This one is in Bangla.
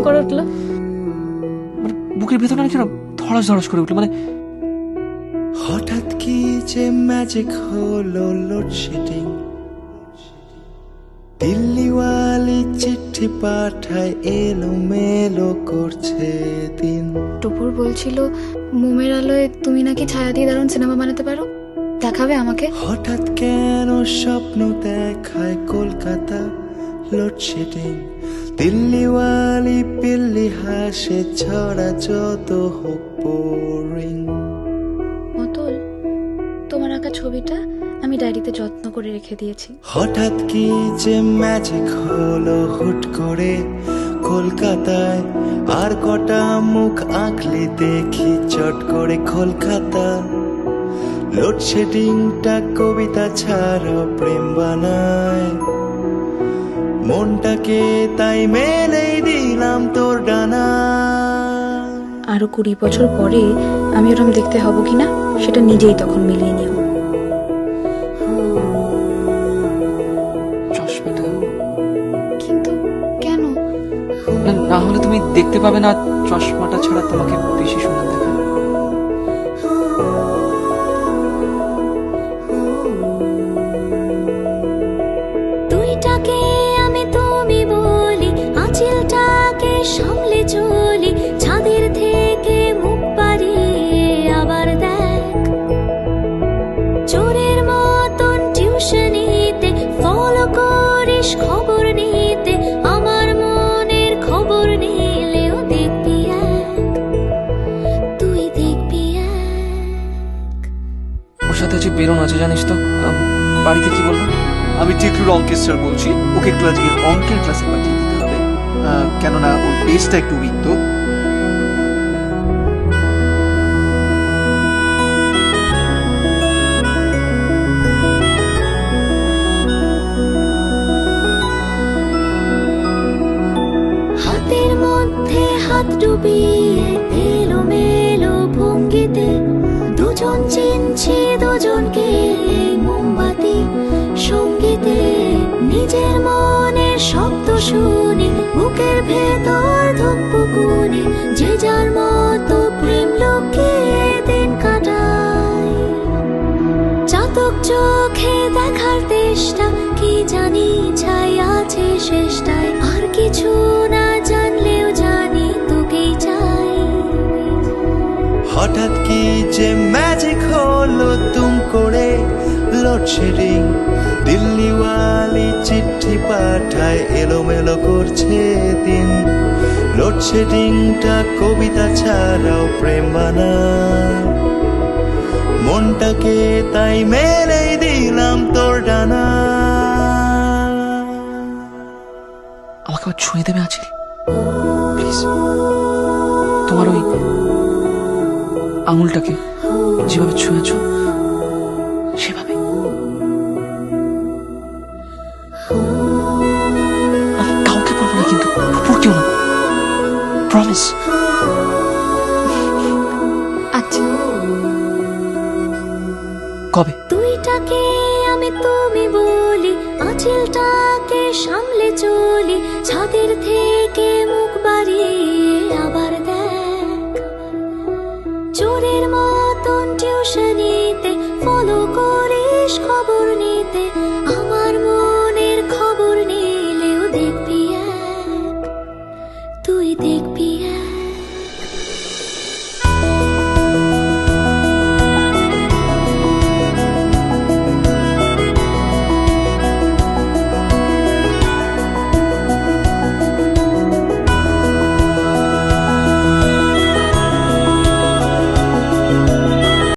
করে উঠলো? মানে বুকের ভেতরটা কেন ধড়াস ধড়াস করে উঠলো, মানে হঠাৎ কি যে ম্যাজিক হলো লোডশেডিং, দিল্লিওয়ালি চিঠি পাঠায় এলোমেলো করছে দিন। টুপুর বলছিল মোমের আলোয় তুমি নাকি ছায়া দিয়ে দারুণ সিনেমা বানাতে পারো, দেখাবে আমাকে? হঠাৎ কেন স্বপ্ন দেখায় কলকাতা লোডশেডিং, দিল্লিওয়ালি পিল্লি হাসে ছড়া যত হোক বোরিং। অতুল, তোমার আঁকা ছবিটা আমি ডায়েরিতে যত্ন করে রেখে দিয়েছি। হঠাৎ কি যে ম্যাজিক হলো হুট করে কলকাতায়, আর কটা মুখ আঁকলি দেখি চট করে কলকাতা। লোডশেডিংটা কবিতা ছাড়া প্রেম বানায়, মনটাকে তাই মেলেই দিলাম তোর ডানা। আরো 20 বছর পরে আমি ওরম দেখতে হব কিনা সেটা নিজেই তখন মিলিয়ে নিও। চশমাটা কিন্তু কেন? না হলে তুমি দেখতে পাবে না, চশমাটা ছাড়া তোমাকে বেশি সুন্দর দেখাবে। দুইটাকে আমি তুমি বলি, আঁচিলটাকে সামলে চলি, ছাদের থেকে মুখ বাড়িয়ে আবার দেখ, চোরের মতন টিউশনিতে ফলো করিস খবর নিতে, আমার মনের খবর নিলেও দেখবি এক, তুই দেখবি এক। ওর সাথে যে বেরোন আছে জানিস তো, বাড়িতে কি বলবো? আমি টিটুর অঙ্কের স্যার বলছি, ওকে একটু আজকে অঙ্কের ক্লাসে পাঠিয়ে দিতে হবে, কেননা ওর বেসটা একটু উইক তো। হাতের মধ্যে হাত ডুবিয়ে এলোমেলো ভঙ্গিতে দুজন চিনছি দুজনকে, মোমবাতি সঙ্গীতে নিজের মনের শব্দ শুনি, বুকের ভেতর ধুকপুকুনি, যে যার মতো প্রেম লোকে দিন কাটায়, চাতক চোখে দেখার চেষ্টা, কি জানি ছাই আছে শেষটায়, আর কিছু না জানলেও জানি তোকেই চাই। হঠাৎ কি যে ম্যাজিক হলো তুম করে লোডশেডিং, দিল্লিওয়ালি চিঠি পাঠায় এলোমেলো করছে দিন। লোডশেডিংটা কবিতা ছাড়াও প্রেম বানায়, মনটাকে তাই মেলেই দিলাম তোর ডানা। আমাকে আবার ছুঁয়ে দেবে আঁচিল, প্লিজ। তোমার ওই আঙুলটাকে যেভাবে ছুঁয়েছ সেভাবে। আমি কাউকে বলবো না, কিন্তু কেউ না, প্রমিস। আচ্ছা, কবে? দুইটাকে আমি তুমি বলি, আঁচিলটাকে সামলে চলি, ছাদের থেকে মুখ বাড়িয়ে আবার দেখ, চোরের মতন টিউশনিতে ফলো করিস খবর নিতে, আমার মনের খবর নিলেও দেখবি এক, তুই দেখবি এক।